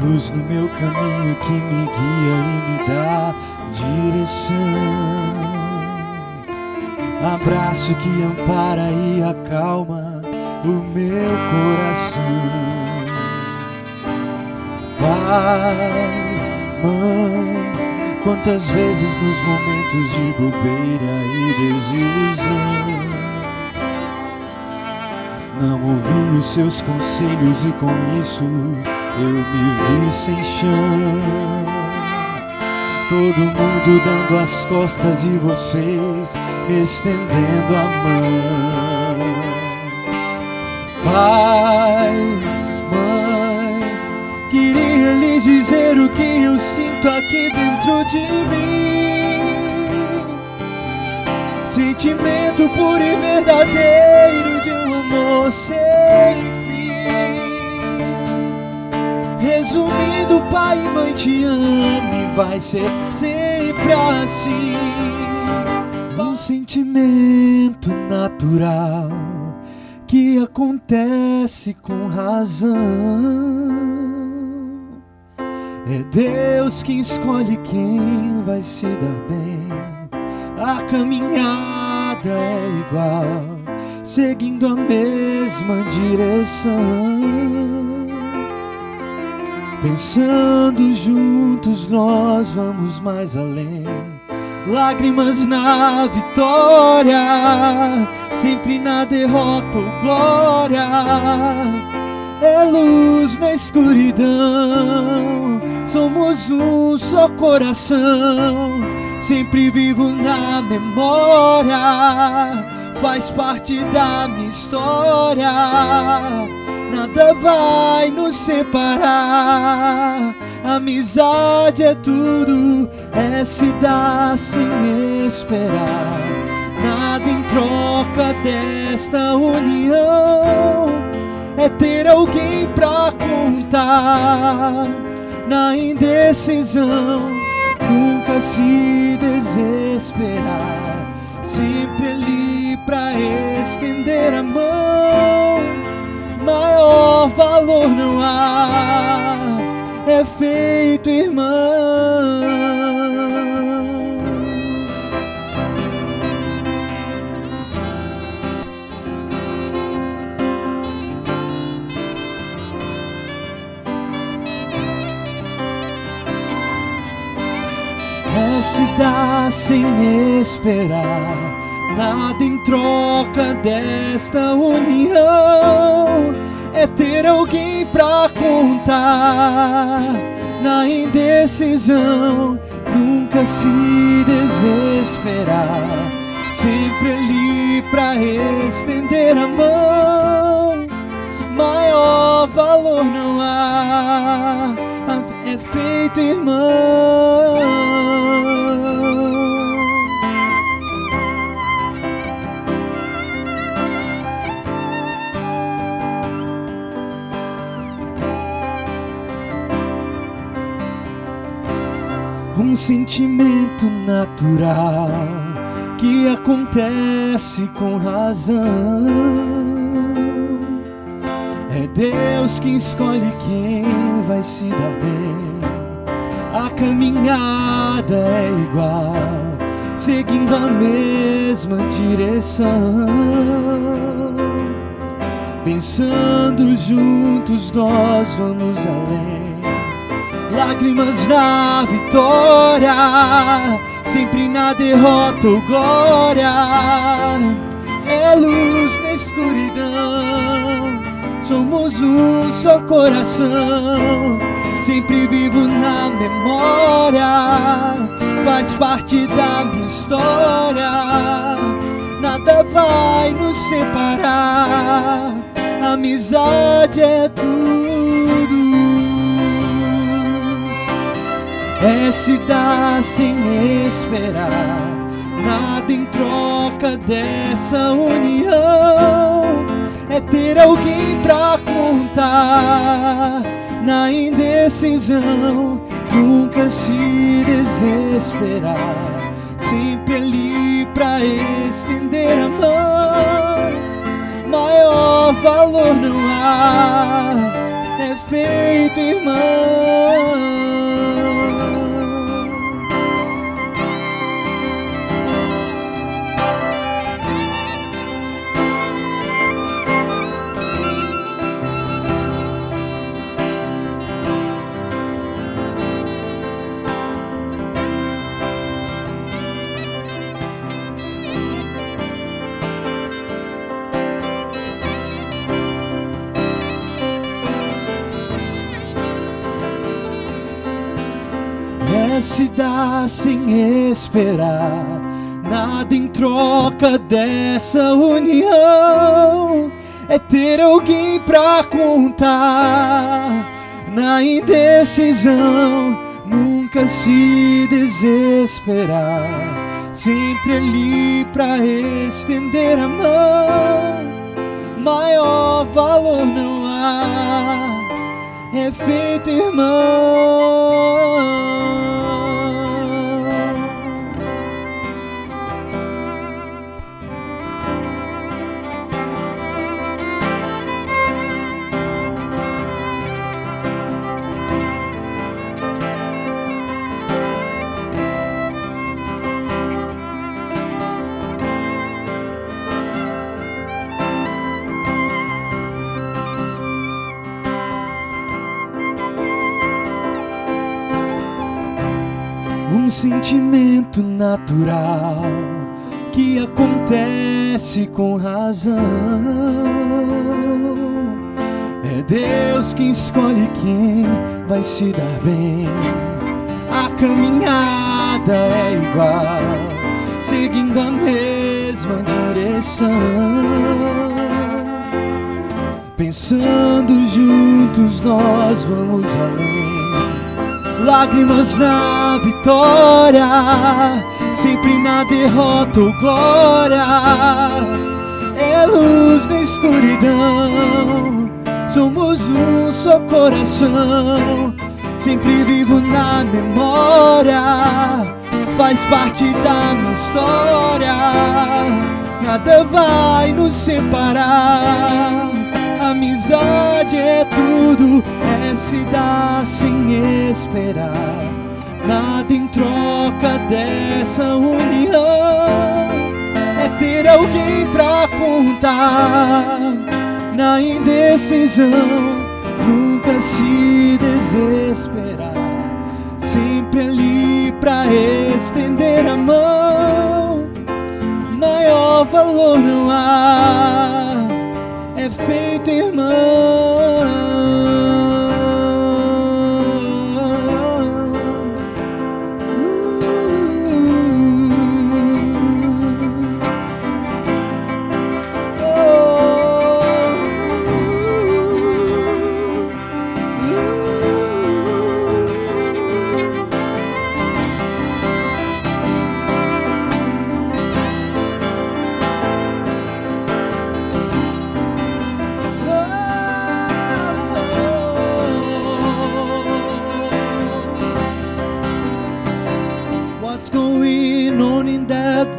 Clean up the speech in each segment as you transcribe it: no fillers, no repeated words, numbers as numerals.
luz no meu caminho que me guia e me dá direção. Abraço que ampara e acalma o meu coração. Pai, mãe, quantas vezes nos momentos de bobeira e desilusão não ouvi os seus conselhos e com isso eu me vi sem chão. Todo mundo dando as costas e vocês me estendendo a mão. Pai, mãe, queria lhes dizer o que eu sinto aqui dentro de mim. Sentimento puro e verdadeiro de um amor sem fim. Resumindo, pai e mãe, te amo e vai ser sempre assim. Um sentimento natural que acontece com razão. É Deus quem escolhe quem vai se dar bem. A caminhada é igual, seguindo a mesma direção. Pensando juntos nós vamos mais além. Lágrimas na vitória, sempre na derrota ou glória. É luz na escuridão, somos um só coração. Sempre vivo na memória, faz parte da minha história. Nada vai nos separar. Amizade é tudo, é se dar sem esperar. Nada em troca desta união, é ter alguém pra contar. Na indecisão, nunca se desesperar. Sempre ali pra estender a mão. Maior valor não há, é feito irmão. É se dar sem esperar. Nada em troca desta união, é ter alguém pra contar. Na indecisão, nunca se desesperar. Sempre ali pra estender a mão. Maior valor não há, é feito irmão. Um sentimento natural que acontece com razão. É Deus quem escolhe quem vai se dar bem. A caminhada é igual, seguindo a mesma direção. Pensando juntos nós vamos além. Lágrimas na vitória, sempre na derrota ou glória. É luz na escuridão, somos um só coração. Sempre vivo na memória, faz parte da minha história. Nada vai nos separar. Amizade é tudo, é se dar sem esperar. Nada em troca dessa união, é ter alguém pra contar. Na indecisão, nunca se desesperar. Sempre ali pra estender a mão. Maior valor não há, é feito irmão. Se dá sem esperar nada em troca dessa união. É ter alguém pra contar na indecisão, nunca se desesperar, sempre ali pra estender a mão. Maior valor não há, é feito irmão. Um sentimento natural que acontece com razão. É Deus quem escolhe quem vai se dar bem. A caminhada é igual, seguindo a mesma direção. Pensando juntos nós vamos além. Lágrimas na vitória, sempre na derrota ou glória. É luz na escuridão, somos um só coração. Sempre vivo na memória, faz parte da minha história. Nada vai nos separar, amizade é tudo, é se dar sem esperar nada em troca dessa união. É ter alguém pra contar na indecisão, nunca se desesperar, sempre ali pra estender a mão. Maior valor não há, é feito irmão.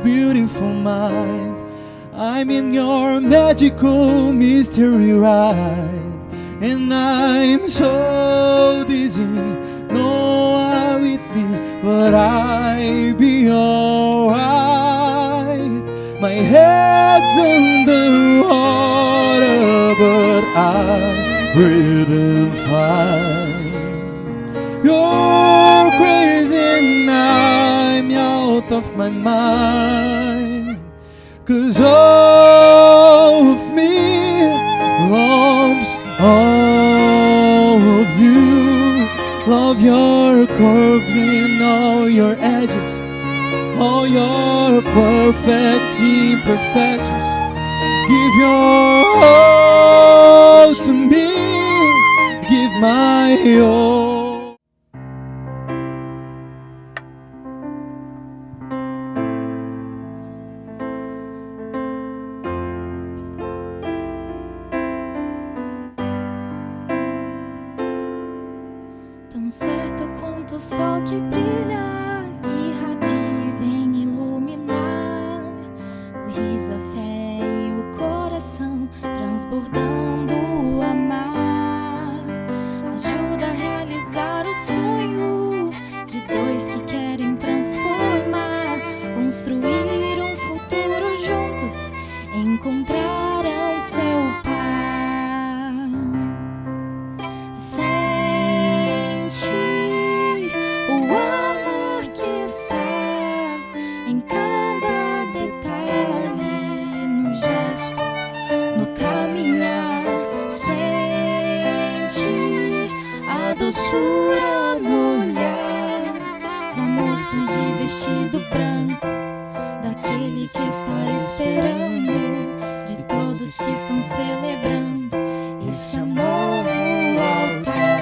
Beautiful mind, I'm in your magical mystery ride, and I'm so dizzy, no one with me, but I be alright. My head's under water, but I'm breathing fine. You're crazy and I'm out of my mind, 'cause all of me loves all of you. Love your curves and all your edges, all your perfect imperfections. Give your all to me, give my all. Tão certo quanto o sol que brilha, irradia e vem iluminar o riso, a fé e o coração, transbordando o amar. A realizar o sonho de dois que querem transformar, construir um futuro juntos, encontrarão seu par. Sente o amor que está em cada detalhe, no gesto, no caminhar. Sente a doçura no olhar da moça de vestido branco, daquele que está esperando, de todos que estão celebrando esse amor no altar.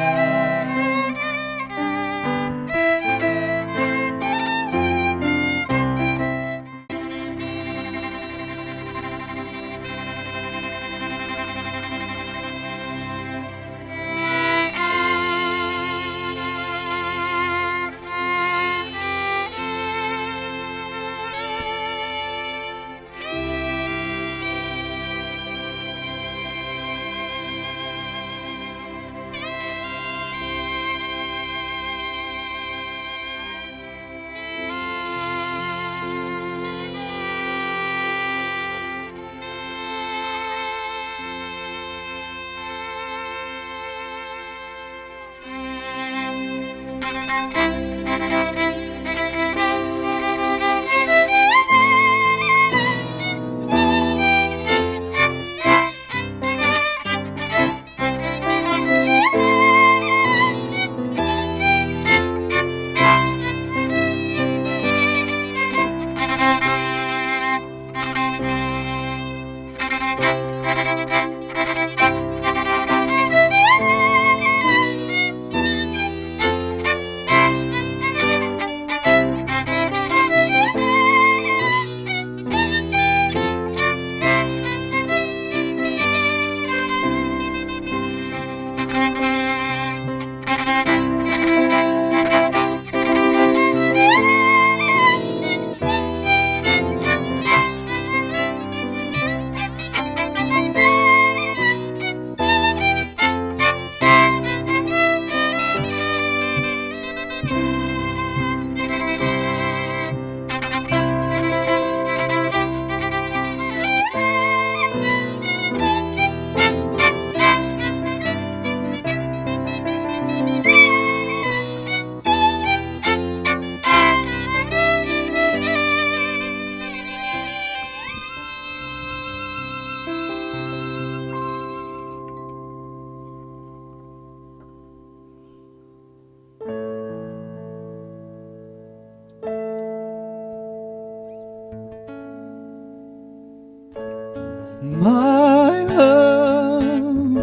My love,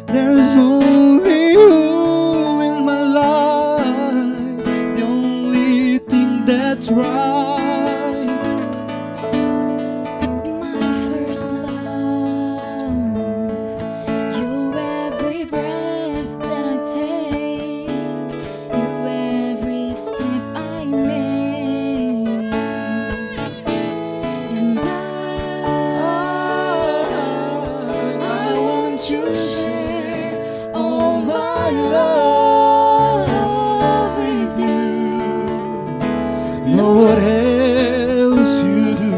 there's only you in my life, the only thing that's right. My first love, you're every breath that I take, you're every step I make, and I want to share all my love with you. Know what else you do.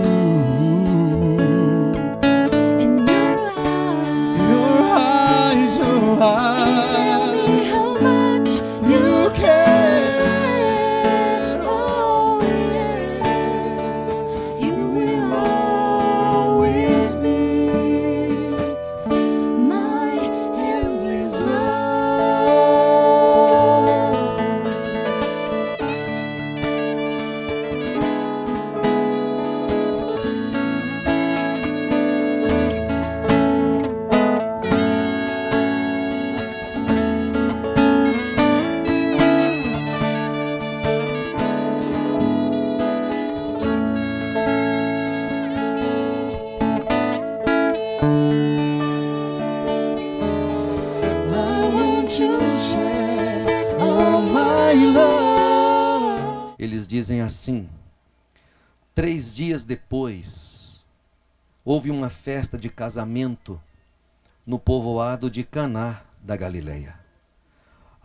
And your eyes tell me how much you care. Oh yes, you will always be my endless love. I want to share all my love. Eles dizem assim: 3 dias depois, houve uma festa de casamento no povoado de Caná da Galileia.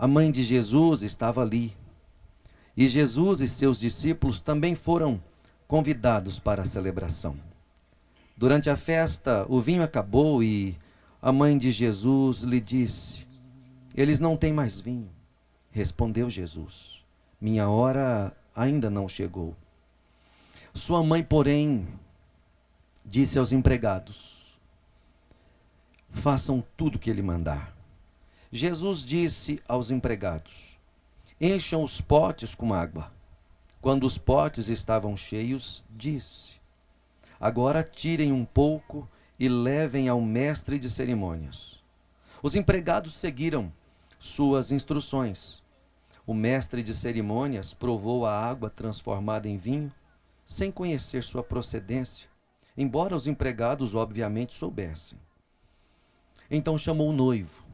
a mãe de Jesus estava ali. E Jesus e seus discípulos também foram convidados para a celebração. Durante a festa, o vinho acabou e a mãe de Jesus lhe disse: eles não têm mais vinho. Respondeu Jesus: minha hora ainda não chegou. Sua mãe, porém, disse aos empregados: façam tudo o que ele mandar. Jesus disse aos empregados: encham os potes com água. Quando os potes estavam cheios, disse: agora tirem um pouco e levem ao mestre de cerimônias. Os empregados seguiram suas instruções. O mestre de cerimônias provou a água transformada em vinho, sem conhecer sua procedência, embora os empregados obviamente soubessem. Então chamou o noivo.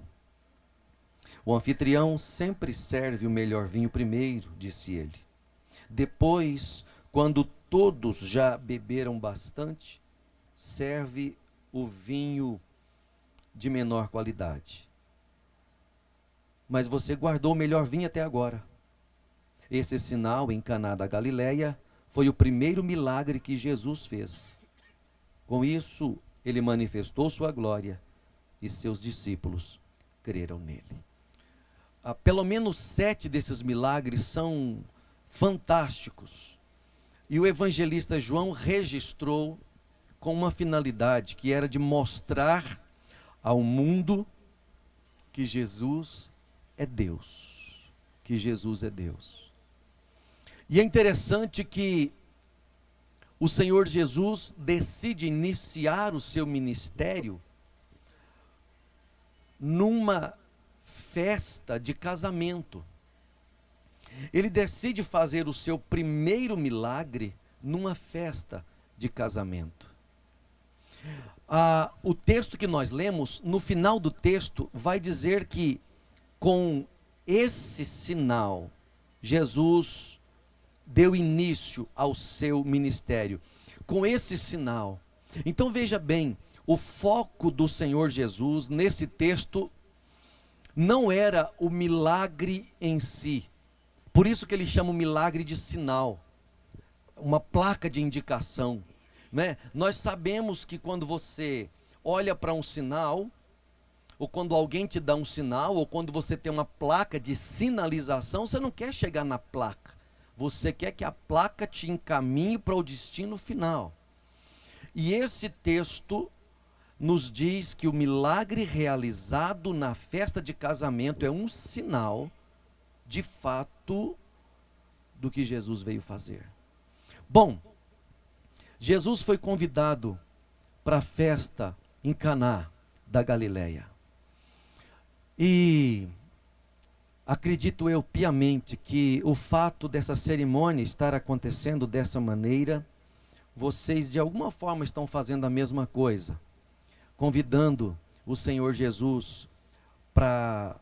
O anfitrião sempre serve o melhor vinho primeiro, disse ele. Depois, quando todos já beberam bastante, serve o vinho de menor qualidade. Mas você guardou o melhor vinho até agora. Esse sinal em Caná da Galileia foi o primeiro milagre que Jesus fez. Com isso, ele manifestou sua glória e seus discípulos creram nele. Pelo menos 7 desses milagres são fantásticos. E o evangelista João registrou com uma finalidade, que era de mostrar ao mundo que Jesus é Deus. Que Jesus é Deus. E é interessante que o Senhor Jesus decide iniciar o seu ministério numa festa de casamento. Ele decide fazer o seu primeiro milagre numa festa de casamento. O texto que nós lemos, no final do texto, vai dizer que com esse sinal, Jesus deu início ao seu ministério. Com esse sinal. Então veja bem, o foco do Senhor Jesus nesse texto não era o milagre em si. Por isso que ele chama o milagre de sinal, uma placa de indicação, né? Nós sabemos que quando você olha para um sinal, ou quando alguém te dá um sinal, ou quando você tem uma placa de sinalização, você não quer chegar na placa, você quer que a placa te encaminhe para o destino final. E esse texto nos diz que o milagre realizado na festa de casamento é um sinal, de fato, do que Jesus veio fazer. Bom, Jesus foi convidado para a festa em Caná da Galileia. E acredito eu piamente que o fato dessa cerimônia estar acontecendo dessa maneira, vocês de alguma forma estão fazendo a mesma coisa, convidando o Senhor Jesus para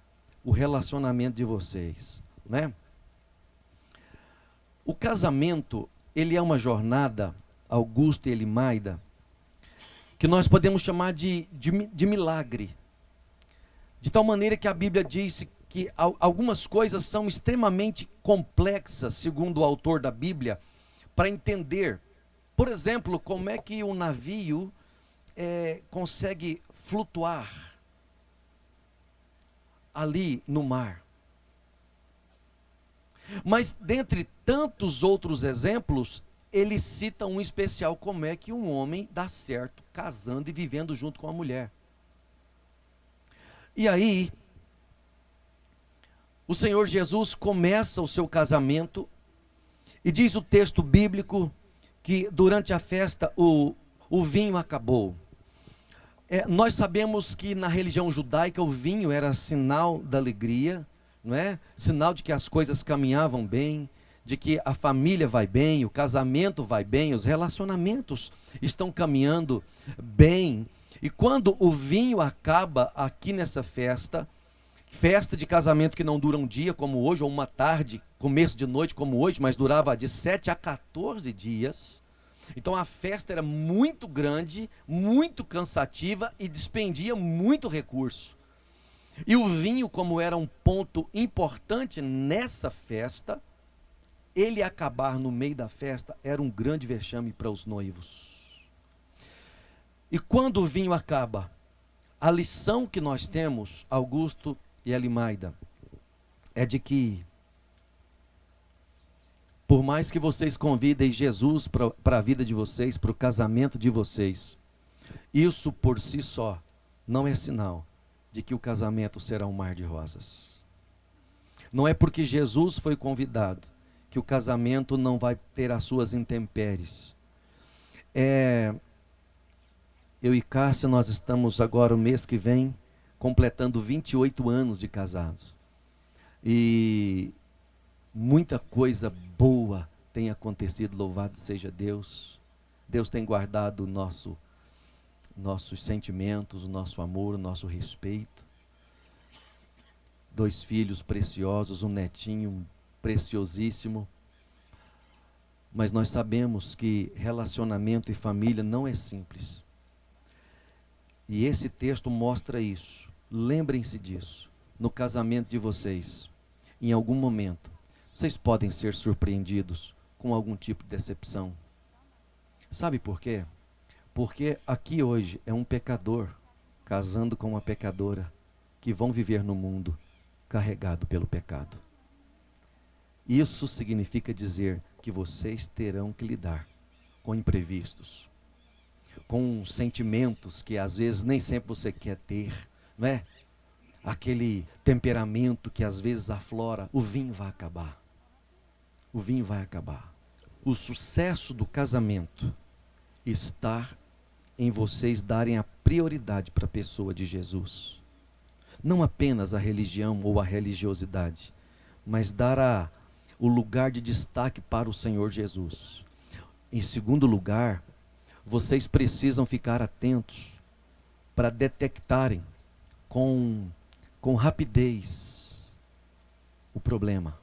o relacionamento de vocês, né? O casamento, ele é uma jornada, Augusto e Elimaida, que nós podemos chamar de milagre. De tal maneira que a Bíblia diz que algumas coisas são extremamente complexas, segundo o autor da Bíblia, para entender. Por exemplo, como é que um navio consegue flutuar ali no mar. Mas dentre tantos outros exemplos, ele cita um especial, como é que um homem dá certo casando e vivendo junto com a mulher. E aí, o Senhor Jesus começa o seu casamento e diz o texto bíblico que durante a festa o vinho acabou. Nós sabemos que na religião judaica o vinho era sinal da alegria, não é? Sinal de que as coisas caminhavam bem, de que a família vai bem, o casamento vai bem, os relacionamentos estão caminhando bem. E quando o vinho acaba aqui nessa festa de casamento que não dura um dia como hoje, ou uma tarde, começo de noite como hoje, mas durava de 7 a 14 dias. Então a festa era muito grande, muito cansativa e despendia muito recurso. E o vinho, como era um ponto importante nessa festa, ele acabar no meio da festa era um grande vexame para os noivos. E quando o vinho acaba, a lição que nós temos, Augusto e Elimaida, é de que, por mais que vocês convidem Jesus para a vida de vocês, para o casamento de vocês, isso por si só não é sinal de que o casamento será um mar de rosas. Não é porque Jesus foi convidado que o casamento não vai ter as suas intempéries. Eu e Cássia, nós estamos agora, o mês que vem, completando 28 anos de casados. E muita coisa boa tem acontecido, louvado seja Deus. Deus tem guardado nossos sentimentos, o nosso amor, o nosso respeito. 2 filhos preciosos, um netinho preciosíssimo. Mas nós sabemos que relacionamento e família não é simples. E esse texto mostra isso. Lembrem-se disso. No casamento de vocês, em algum momento, vocês podem ser surpreendidos com algum tipo de decepção. Sabe por quê? Porque aqui hoje é um pecador casando com uma pecadora que vão viver no mundo carregado pelo pecado. Isso significa dizer que vocês terão que lidar com imprevistos, com sentimentos que às vezes nem sempre você quer ter, não é? Aquele temperamento que às vezes aflora. O vinho vai acabar. O vinho vai acabar. O sucesso do casamento está em vocês darem a prioridade para a pessoa de Jesus. Não apenas a religião ou a religiosidade, mas dar o lugar de destaque para o Senhor Jesus. Em segundo lugar, vocês precisam ficar atentos para detectarem com rapidez o problema.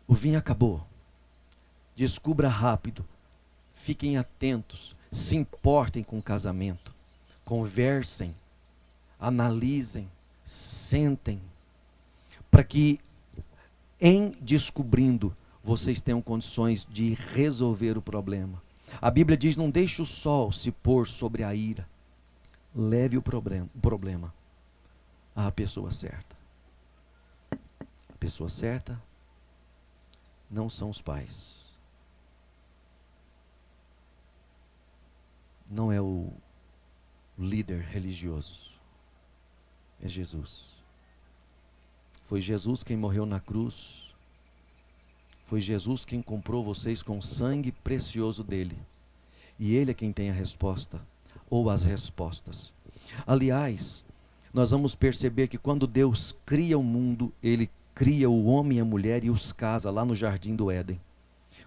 O vinho acabou. Descubra rápido. Fiquem atentos. Se importem com o casamento. Conversem. Analisem. Sentem. Para que, em descobrindo, vocês tenham condições de resolver o problema. A Bíblia diz: não deixe o sol se pôr sobre a ira. Leve o problema à pessoa certa. A pessoa certa não são os pais. Não é o líder religioso. É Jesus. Foi Jesus quem morreu na cruz. Foi Jesus quem comprou vocês com o sangue precioso dele. E ele é quem tem a resposta, ou as respostas. Aliás, nós vamos perceber que quando Deus cria o mundo, ele cria o homem e a mulher e os casa lá no jardim do Éden.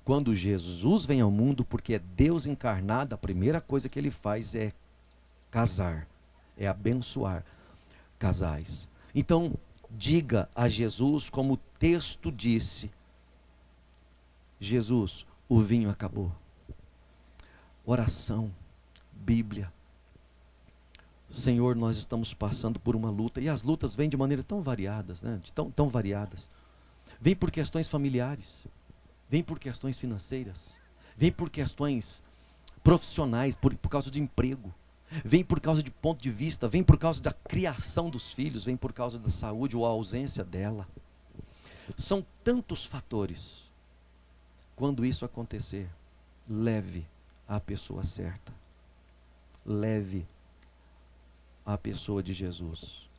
Quando Jesus vem ao mundo, porque é Deus encarnado, a primeira coisa que ele faz é casar, é abençoar casais. Então, diga a Jesus, como o texto disse: Jesus, o vinho acabou. Oração, Bíblia. Senhor, nós estamos passando por uma luta, e as lutas vêm de maneira tão variadas, né? tão variadas. Vem por questões familiares, vem por questões financeiras, vem por questões profissionais, por causa de emprego, vem por causa de ponto de vista, vem por causa da criação dos filhos, vem por causa da saúde ou a ausência dela. São tantos fatores. Quando isso acontecer, leve a pessoa certa. Leve a pessoa de Jesus.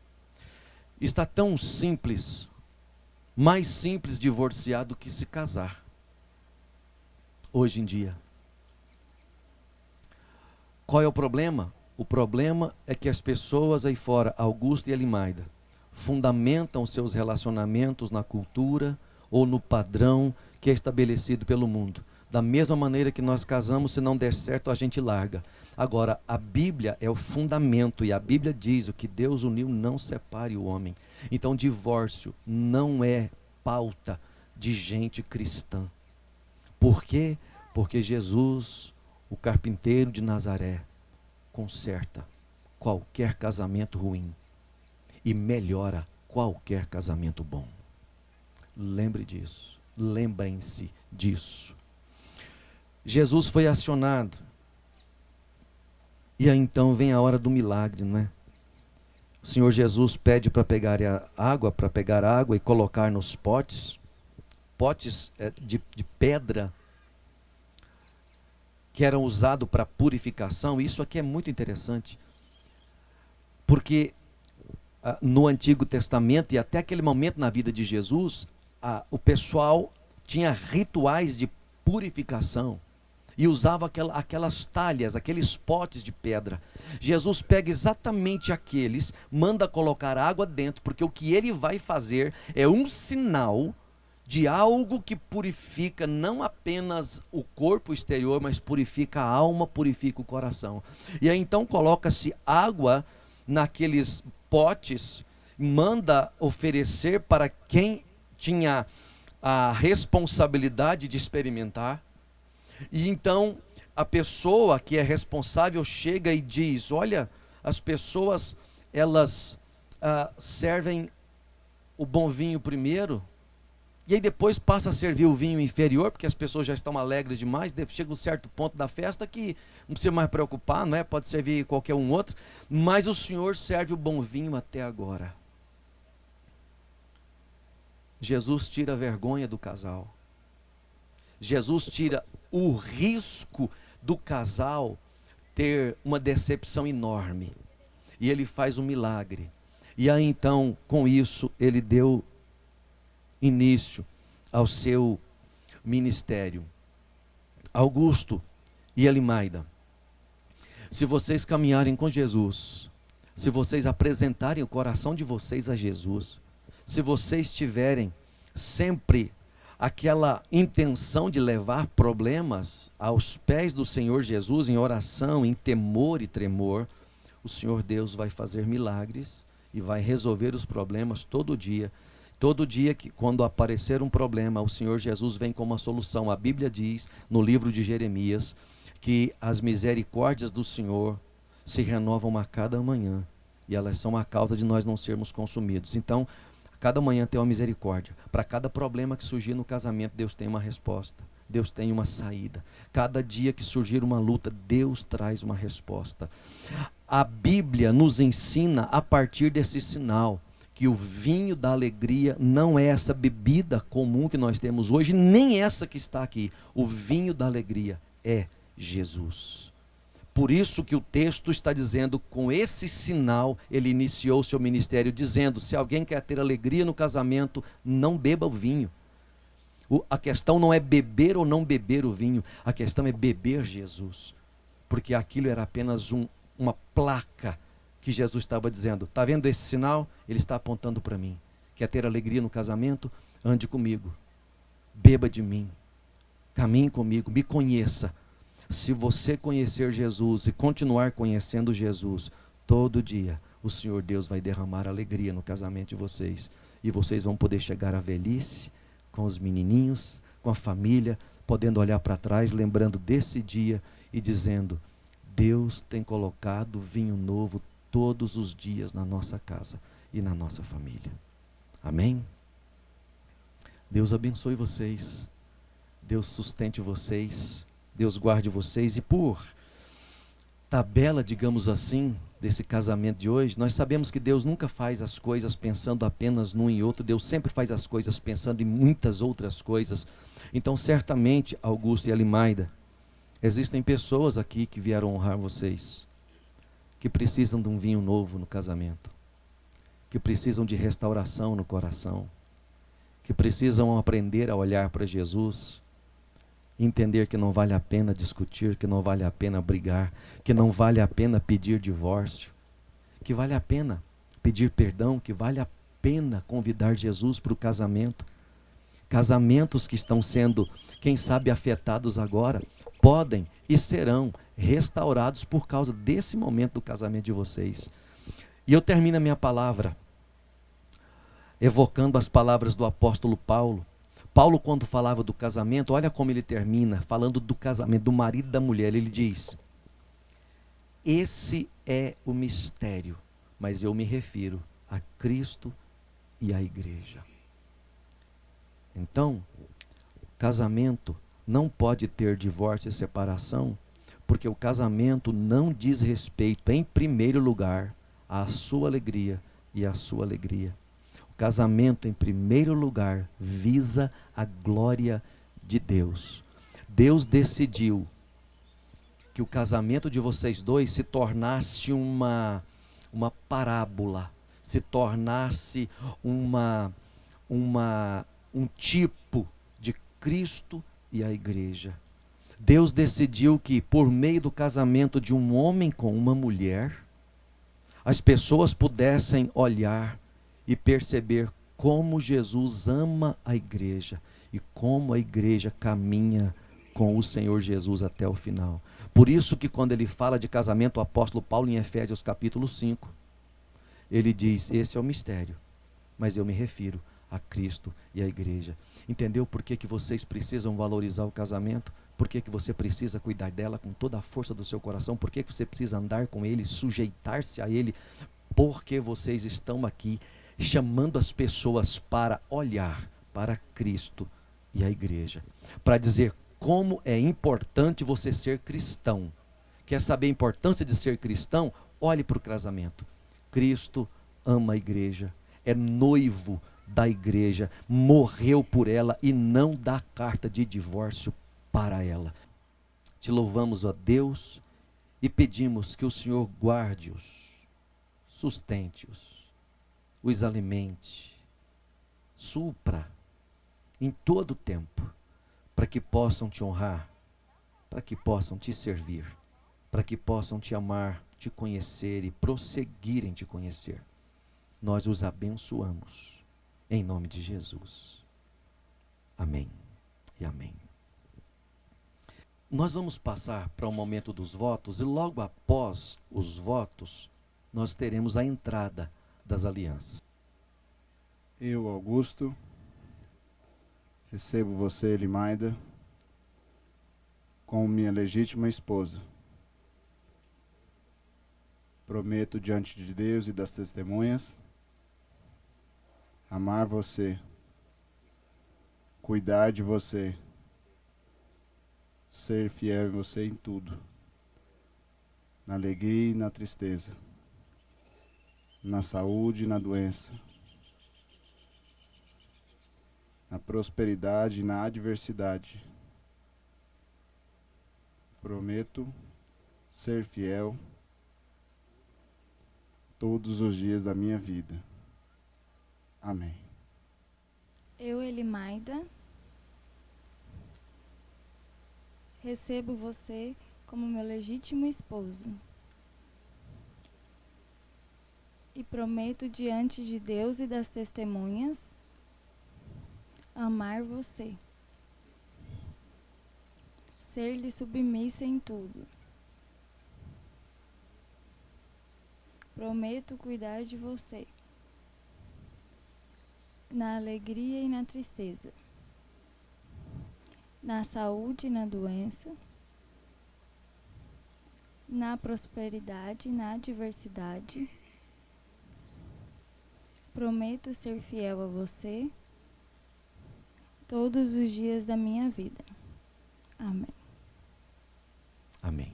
Está tão simples, mais simples divorciar do que se casar. Hoje em dia. Qual é o problema? O problema é que as pessoas aí fora, Augusto e Elimaida, fundamentam seus relacionamentos na cultura ou no padrão que é estabelecido pelo mundo. Da mesma maneira que nós casamos, se não der certo, a gente larga. Agora, a Bíblia é o fundamento, e a Bíblia diz: o que Deus uniu, não separe o homem. Então, divórcio não é pauta de gente cristã. Por quê? Porque Jesus, o carpinteiro de Nazaré, conserta, qualquer casamento ruim e melhora qualquer casamento bom. Lembre disso. Lembrem-se disso. Jesus foi acionado. E aí então vem a hora do milagre, não é? O Senhor Jesus pede para pegar água e colocar nos potes de pedra, que eram usados para purificação. Isso aqui é muito interessante, porque no Antigo Testamento e até aquele momento na vida de Jesus, o pessoal tinha rituais de purificação e usava aquelas talhas, aqueles potes de pedra. Jesus pega exatamente aqueles, manda colocar água dentro, porque o que ele vai fazer é um sinal de algo que purifica não apenas o corpo exterior, mas purifica a alma, purifica o coração. E aí então coloca-se água naqueles potes, manda oferecer para quem tinha a responsabilidade de experimentar. E então a pessoa que é responsável chega e diz: olha, as pessoas elas servem o bom vinho primeiro, e aí depois passa a servir o vinho inferior, porque as pessoas já estão alegres demais. Chega um certo ponto da festa que não precisa mais preocupar, não é? Pode servir qualquer um outro, mas o Senhor serve o bom vinho até agora. Jesus tira a vergonha do casal. Jesus tira o risco do casal ter uma decepção enorme. E ele faz um milagre. E aí então, com isso, ele deu início ao seu ministério. Augusto e Elimaida, se vocês caminharem com Jesus, se vocês apresentarem o coração de vocês a Jesus, se vocês tiverem sempre aquela intenção de levar problemas aos pés do Senhor Jesus, em oração, em temor e tremor, o Senhor Deus vai fazer milagres e vai resolver os problemas todo dia. Todo dia que quando aparecer um problema, o Senhor Jesus vem com uma solução. A Bíblia diz no livro de Jeremias que as misericórdias do Senhor se renovam a cada manhã, e elas são a causa de nós não sermos consumidos. Então, cada manhã tem uma misericórdia. Para cada problema que surgir no casamento, Deus tem uma resposta. Deus tem uma saída. Cada dia que surgir uma luta, Deus traz uma resposta. A Bíblia nos ensina a partir desse sinal que o vinho da alegria não é essa bebida comum que nós temos hoje, nem essa que está aqui. O vinho da alegria é Jesus. Por isso que o texto está dizendo, com esse sinal, ele iniciou seu ministério, dizendo: se alguém quer ter alegria no casamento, não beba o vinho. A questão não é beber ou não beber o vinho, a questão é beber Jesus. Porque aquilo era apenas uma placa que Jesus estava dizendo: está vendo esse sinal? Ele está apontando para mim. Quer ter alegria no casamento? Ande comigo, beba de mim, caminhe comigo, me conheça. Se você conhecer Jesus e continuar conhecendo Jesus, todo dia o Senhor Deus vai derramar alegria no casamento de vocês. E vocês vão poder chegar à velhice, com os menininhos, com a família, podendo olhar para trás, lembrando desse dia e dizendo: Deus tem colocado vinho novo todos os dias na nossa casa e na nossa família. Amém? Deus abençoe vocês. Deus sustente vocês. Deus guarde vocês. E por tabela, digamos assim, desse casamento de hoje, nós sabemos que Deus nunca faz as coisas pensando apenas num e outro. Deus sempre faz as coisas pensando em muitas outras coisas. Então, certamente, Augusto e Elimaida, existem pessoas aqui que vieram honrar vocês, que precisam de um vinho novo no casamento, que precisam de restauração no coração, que precisam aprender a olhar para Jesus, entender que não vale a pena discutir, que não vale a pena brigar, que não vale a pena pedir divórcio, que vale a pena pedir perdão, que vale a pena convidar Jesus para o casamento. Casamentos que estão sendo, quem sabe, afetados agora, podem e serão restaurados por causa desse momento do casamento de vocês. E eu termino a minha palavra evocando as palavras do apóstolo Paulo. Paulo, quando falava do casamento, olha como ele termina, falando do casamento, do marido e da mulher. Ele diz: Esse é o mistério, mas eu me refiro a Cristo e à igreja. Então, casamento não pode ter divórcio e separação, porque o casamento não diz respeito, em primeiro lugar, à sua alegria e à sua alegria. O casamento, em primeiro lugar, visa a glória de Deus. Deus decidiu que o casamento de vocês dois se tornasse uma parábola, se tornasse um tipo de Cristo e a igreja. Deus decidiu que, por meio do casamento de um homem com uma mulher, as pessoas pudessem olhar e perceber como Jesus ama a igreja e como a igreja caminha com o Senhor Jesus até o final. Por isso que quando ele fala de casamento, o apóstolo Paulo, em Efésios capítulo 5, ele diz: esse é o mistério, mas eu me refiro a Cristo e a igreja. Entendeu por que vocês precisam valorizar o casamento? Por que você precisa cuidar dela com toda a força do seu coração? Por que você precisa andar com ele, sujeitar-se a ele? Porque vocês estão aqui chamando as pessoas para olhar para Cristo e a igreja, para dizer como é importante você ser cristão. Quer saber a importância de ser cristão? Olhe para o casamento. Cristo ama a igreja, é noivo da igreja, morreu por ela e não dá carta de divórcio para ela. Te louvamos, ó Deus, e pedimos que o Senhor guarde-os, sustente-os, os alimente, supra em todo o tempo, para que possam te honrar, para que possam te servir, para que possam te amar, te conhecer e prosseguir em te conhecer. Nós os abençoamos, em nome de Jesus. Amém e amém. Nós vamos passar para o momento dos votos, e logo após os votos, nós teremos a entrada das alianças. Eu, Augusto, recebo você, Elimaida, como minha legítima esposa. Prometo diante de Deus e das testemunhas amar você, cuidar de você, ser fiel em você em tudo, na alegria e na tristeza, na saúde e na doença, na prosperidade e na adversidade. Prometo ser fiel todos os dias da minha vida. Amém. Eu, Elimaida, recebo você como meu legítimo esposo e prometo diante de Deus e das testemunhas amar você, ser-lhe submissa em tudo. Prometo cuidar de você na alegria e na tristeza, na saúde e na doença, na prosperidade e na adversidade. Prometo ser fiel a você todos os dias da minha vida. Amém. Amém.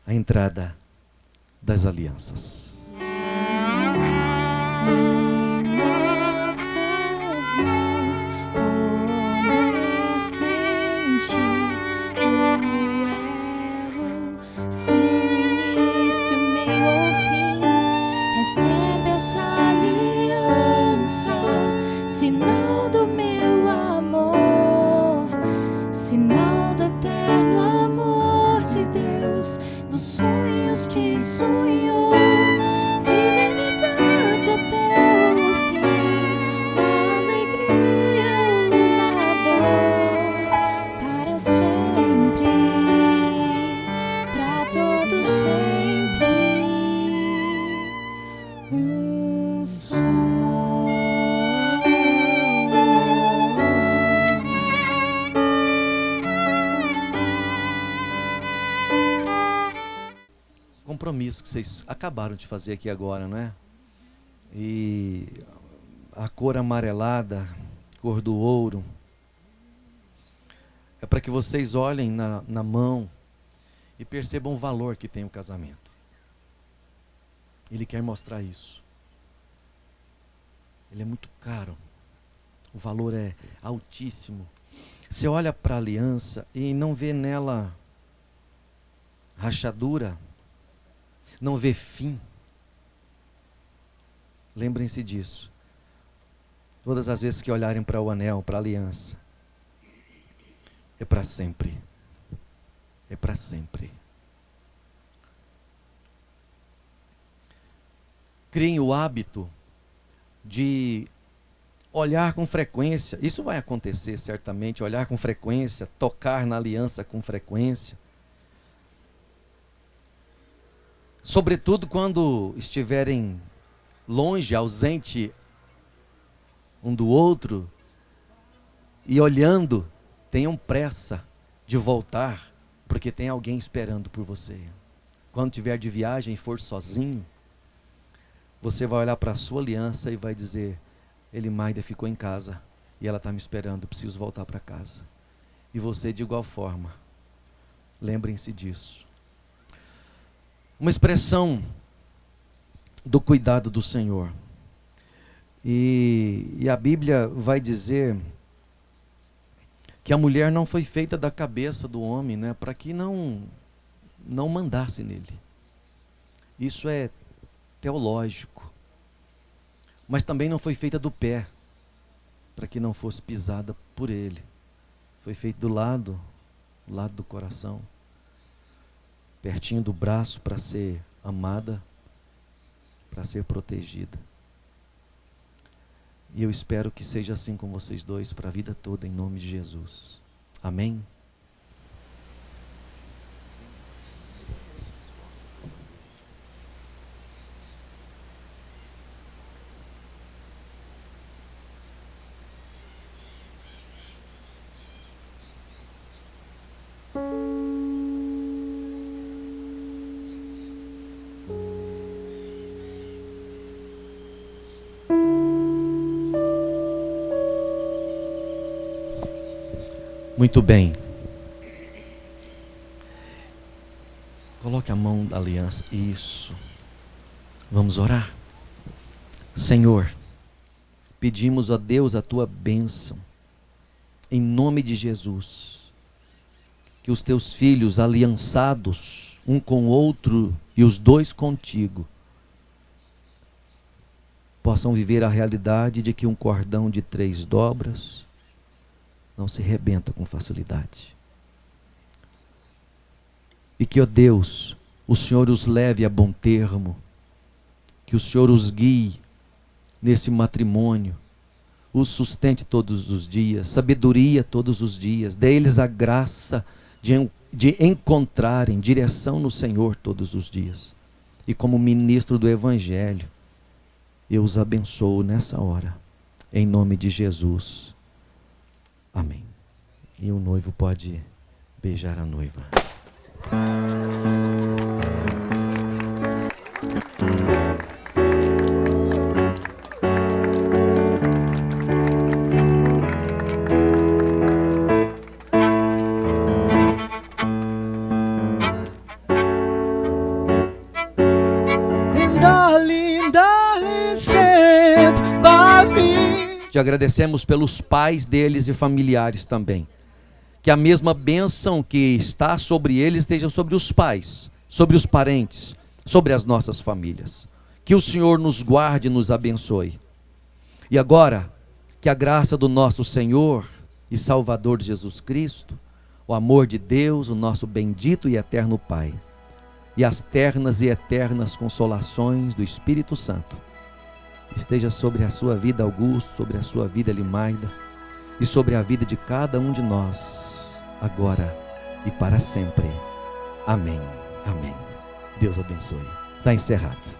A entrada das alianças. Em nossas mãos sente o elo sem início, meio ou fim. Recebe essa aliança, sinal do meu amor, sinal do eterno amor de Deus, dos sonhos que sonhou. Fidelidade até o fim, na alegria ou na dor, para sempre, para todo sempre, um só. compromisso que vocês acabaram de fazer aqui agora, não é? E a cor amarelada, cor do ouro, é para que vocês olhem na mão e percebam o valor que tem o casamento. Ele quer mostrar isso. Ele é muito caro. O valor é altíssimo. Você olha para a aliança e não vê nela rachadura, não vê fim. Lembrem-se disso. Todas as vezes que olharem para o anel, para a aliança, é para sempre. É para sempre. Criem o hábito de olhar com frequência. Isso vai acontecer certamente, olhar com frequência, tocar na aliança com frequência. Sobretudo quando estiverem longe, ausente um do outro, e olhando, tenham pressa de voltar, porque tem alguém esperando por você. Quando estiver de viagem e for sozinho, você vai olhar para a sua aliança e vai dizer: Elimaida ficou em casa e ela está me esperando, preciso voltar para casa. E você de igual forma. Lembrem-se disso. Uma expressão do cuidado do Senhor. E a Bíblia vai dizer que a mulher não foi feita da cabeça do homem, né, para que não mandasse nele. Isso é teológico. Mas também não foi feita do pé, para que não fosse pisada por ele. Foi feita do lado do coração, pertinho do braço, para ser amada, para ser protegida. E eu espero que seja assim com vocês dois para a vida toda, em nome de Jesus. Amém? Muito bem. Coloque a mão da aliança. Isso. Vamos orar. Senhor, pedimos a Deus a tua bênção, em nome de Jesus. Que os teus filhos aliançados, um com o outro e os dois contigo, possam viver a realidade de que um cordão de 3 dobras não se rebenta com facilidade. E que, ó Deus, o Senhor os leve a bom termo, que o Senhor os guie nesse matrimônio, os sustente todos os dias, sabedoria todos os dias, dê eles a graça de encontrarem direção no Senhor todos os dias. E como ministro do Evangelho, eu os abençoo nessa hora, em nome de Jesus. Amém. E o noivo pode beijar a noiva. Te agradecemos pelos pais deles e familiares também. Que a mesma bênção que está sobre eles esteja sobre os pais, sobre os parentes, sobre as nossas famílias. Que o Senhor nos guarde e nos abençoe. E agora, que a graça do nosso Senhor e Salvador Jesus Cristo, o amor de Deus, o nosso bendito e eterno Pai, e as ternas e eternas consolações do Espírito Santo, esteja sobre a sua vida, Augusto, sobre a sua vida, Elimaida, e sobre a vida de cada um de nós, agora e para sempre. Amém. Amém. Deus abençoe. Está encerrado.